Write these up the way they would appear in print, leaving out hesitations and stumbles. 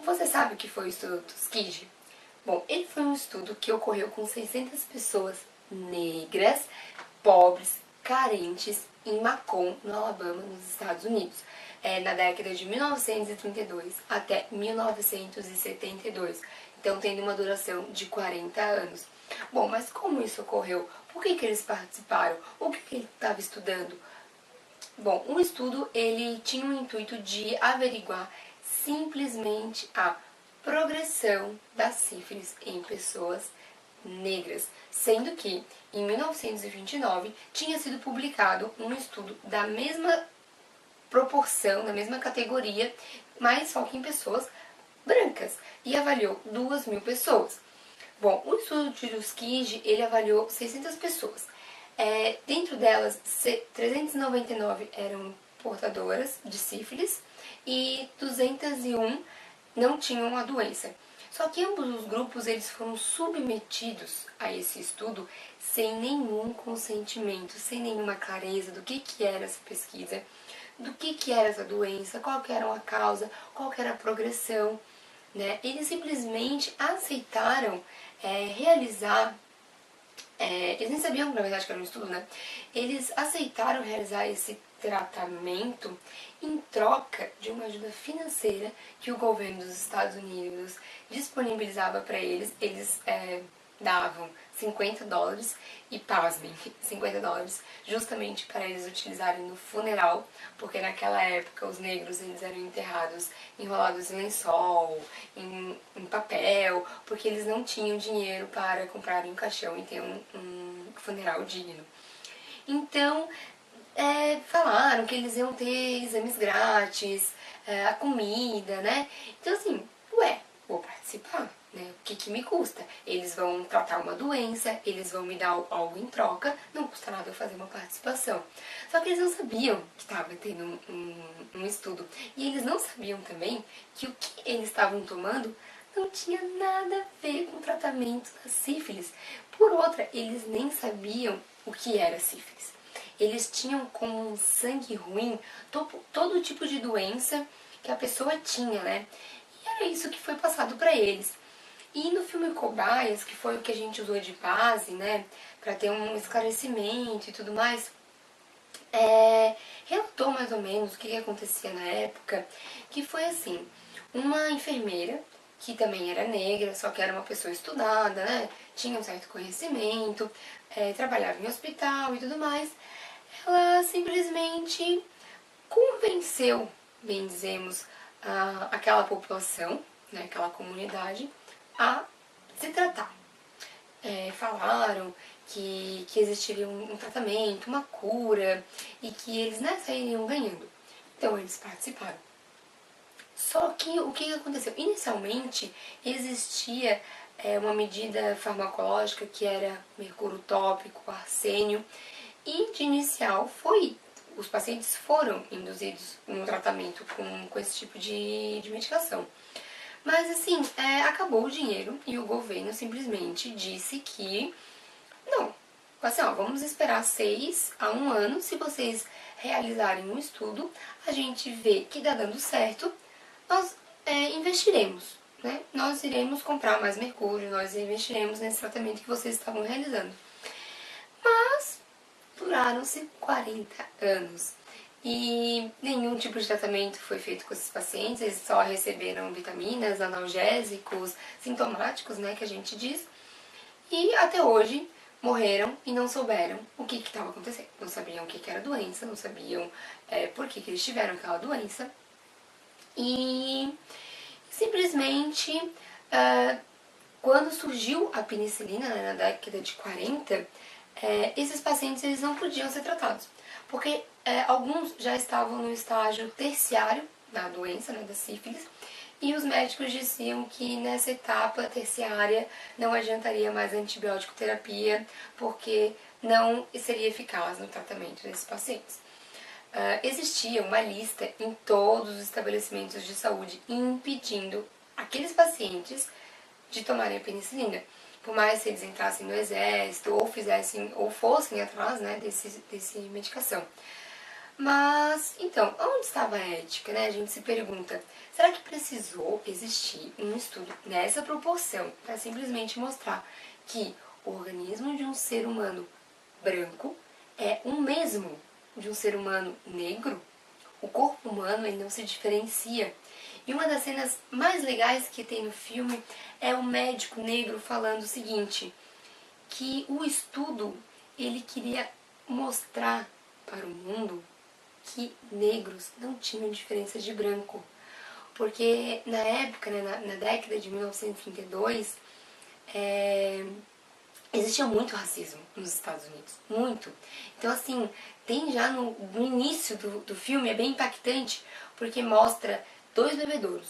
Você sabe o que foi o estudo Tuskegee? Bom, ele foi um estudo que ocorreu com 600 pessoas negras, pobres, carentes, em Macomb, no Alabama, nos Estados Unidos, na década de 1932 até 1972. Então, tendo uma duração de 40 anos. Bom, mas como isso ocorreu? Por que eles participaram? O que ele estava estudando? Bom, o estudo ele tinha o intuito de averiguar simplesmente a progressão da sífilis em pessoas negras, sendo que em 1929 tinha sido publicado um estudo da mesma proporção, da mesma categoria, mas só que em pessoas brancas, e avaliou 2.000 pessoas. Bom, o estudo de Tuskegee, ele avaliou 600 pessoas. Dentro delas, 399 eram portadoras de sífilis e 201 não tinham a doença. Só que ambos os grupos eles foram submetidos a esse estudo sem nenhum consentimento, sem nenhuma clareza do que era essa pesquisa, do que era essa doença, qual que era a causa, qual que era a progressão. Né? Eles simplesmente aceitaram realizar, eles nem sabiam na verdade que era um estudo, né? Eles aceitaram realizar esse tratamento em troca de uma ajuda financeira que o governo dos Estados Unidos disponibilizava para eles. Eles davam $50 e, pasmem, $50 justamente para eles utilizarem no funeral, porque naquela época os negros eles eram enterrados enrolados em lençol, em papel, porque eles não tinham dinheiro para comprarem um caixão e ter um funeral digno. Então, falaram que eles iam ter exames grátis, a comida, né? Então assim, vou participar, né? O que me custa? Eles vão tratar uma doença, eles vão me dar algo em troca, não custa nada eu fazer uma participação. Só que eles não sabiam que estava tendo um estudo. E eles não sabiam também que o que eles estavam tomando não tinha nada a ver com o tratamento da sífilis. Por outra, eles nem sabiam o que era sífilis. Eles tinham como um sangue ruim todo tipo de doença que a pessoa tinha, né? E era isso que foi passado para eles. E no filme Cobaias, que foi o que a gente usou de base, né, para ter um esclarecimento e tudo mais, relatou mais ou menos o que acontecia na época, que foi assim, uma enfermeira, que também era negra, só que era uma pessoa estudada, né, tinha um certo conhecimento, trabalhava em hospital e tudo mais, ela simplesmente convenceu, bem dizemos, aquela população, né, aquela comunidade, a se tratar. Falaram que existiria um tratamento, uma cura, e que eles sairiam ganhando. Então eles participaram. Só que o que aconteceu? Inicialmente existia uma medida farmacológica que era mercúrio tópico, arsênio, e de inicial os pacientes foram induzidos no tratamento com esse tipo de medicação. Mas assim, acabou o dinheiro e o governo simplesmente disse que não, assim, vamos esperar 6 a 1 ano, se vocês realizarem um estudo, a gente vê que dá dando certo, nós investiremos, né? Nós iremos comprar mais mercúrio, nós investiremos nesse tratamento que vocês estavam realizando. Mas duraram-se 40 anos e nenhum tipo de tratamento foi feito com esses pacientes, eles só receberam vitaminas, analgésicos, sintomáticos, né, que a gente diz, e até hoje morreram e não souberam o que estava acontecendo. Não sabiam o que era a doença, não sabiam por que eles tiveram aquela doença. E simplesmente, quando surgiu a penicilina, né, na década de 40, esses pacientes eles não podiam ser tratados, porque alguns já estavam no estágio terciário da doença, né, da sífilis, e os médicos diziam que nessa etapa terciária não adiantaria mais a antibiótico terapia, porque não seria eficaz no tratamento desses pacientes. Existia uma lista em todos os estabelecimentos de saúde impedindo aqueles pacientes de tomarem a penicilina. Por mais que eles entrassem no exército ou fossem atrás, né, desse medicação. Mas, então, onde estava a ética, né? A gente se pergunta, será que precisou existir um estudo nessa proporção para simplesmente mostrar que o organismo de um ser humano branco é o mesmo de um ser humano negro? O corpo humano ele não se diferencia. E uma das cenas mais legais que tem no filme é o médico negro falando o seguinte, que o estudo ele queria mostrar para o mundo que negros não tinham diferença de branco. Porque na época, né, na década de 1932, existia muito racismo nos Estados Unidos. Muito. Então, assim, tem já no início do filme, é bem impactante, porque mostra dois bebedouros.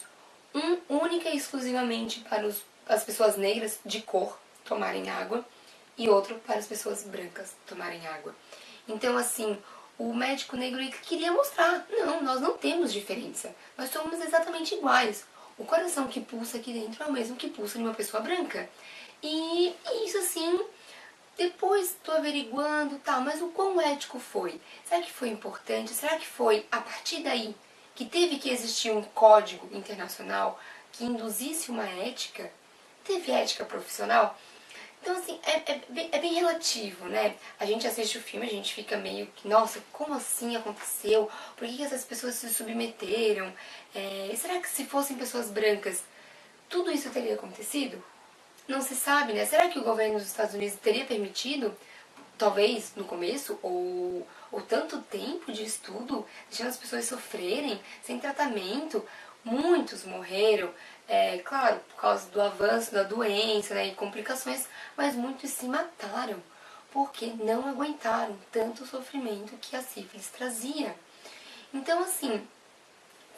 Um única e exclusivamente para as pessoas negras de cor tomarem água e outro para as pessoas brancas tomarem água. Então, assim, o médico negro queria mostrar, não, nós não temos diferença, nós somos exatamente iguais. O coração que pulsa aqui dentro é o mesmo que pulsa em uma pessoa branca. E isso, assim, depois tô averiguando, tá, mas o quão ético foi? Será que foi importante? Será que foi a partir daí que teve que existir um código internacional que induzisse uma ética? Teve ética profissional? Então, assim, é bem relativo, né? A gente assiste o filme, a gente fica meio que, nossa, como assim aconteceu? Por que essas pessoas se submeteram? E será que se fossem pessoas brancas, tudo isso teria acontecido? Não se sabe, né? Será que o governo dos Estados Unidos teria permitido, talvez no começo, ou tanto tempo de estudo, deixando as pessoas sofrerem sem tratamento? Muitos morreram, claro, por causa do avanço da doença, né, e complicações, mas muitos se mataram porque não aguentaram tanto sofrimento que a sífilis trazia. Então, assim,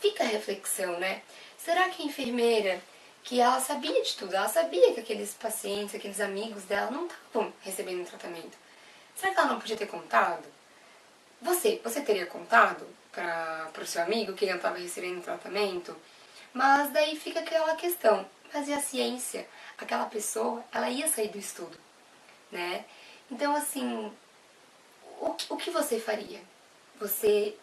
fica a reflexão, né? Será que a enfermeira, que ela sabia de tudo, ela sabia que aqueles pacientes, aqueles amigos dela não estavam recebendo tratamento, será que ela não podia ter contado? Você teria contado para o seu amigo que ele não estava recebendo tratamento? Mas daí fica aquela questão, mas e a ciência? Aquela pessoa, ela ia sair do estudo, né? Então, assim, o que você faria? Você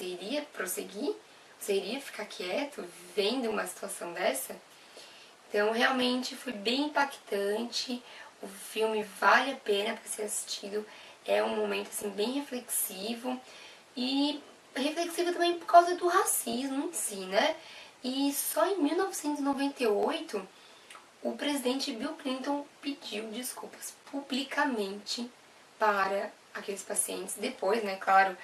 iria prosseguir? Você iria ficar quieto vendo uma situação dessa? Então, realmente foi bem impactante. O filme vale a pena para ser assistido. É um momento assim bem reflexivo e reflexivo também por causa do racismo em si, né? E só em 1998 o presidente Bill Clinton pediu desculpas publicamente para aqueles pacientes, depois, né, claro,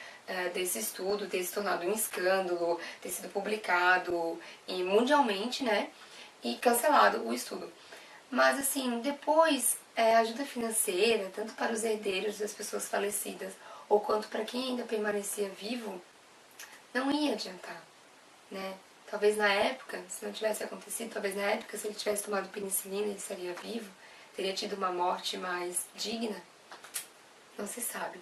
desse estudo ter se tornado um escândalo, ter sido publicado e mundialmente, né, e cancelado o estudo. Mas, assim, depois, ajuda financeira, tanto para os herdeiros das pessoas falecidas, ou quanto para quem ainda permanecia vivo, não ia adiantar, né? Talvez na época, se não tivesse acontecido, talvez na época, se ele tivesse tomado penicilina, ele estaria vivo, teria tido uma morte mais digna. Não se sabe.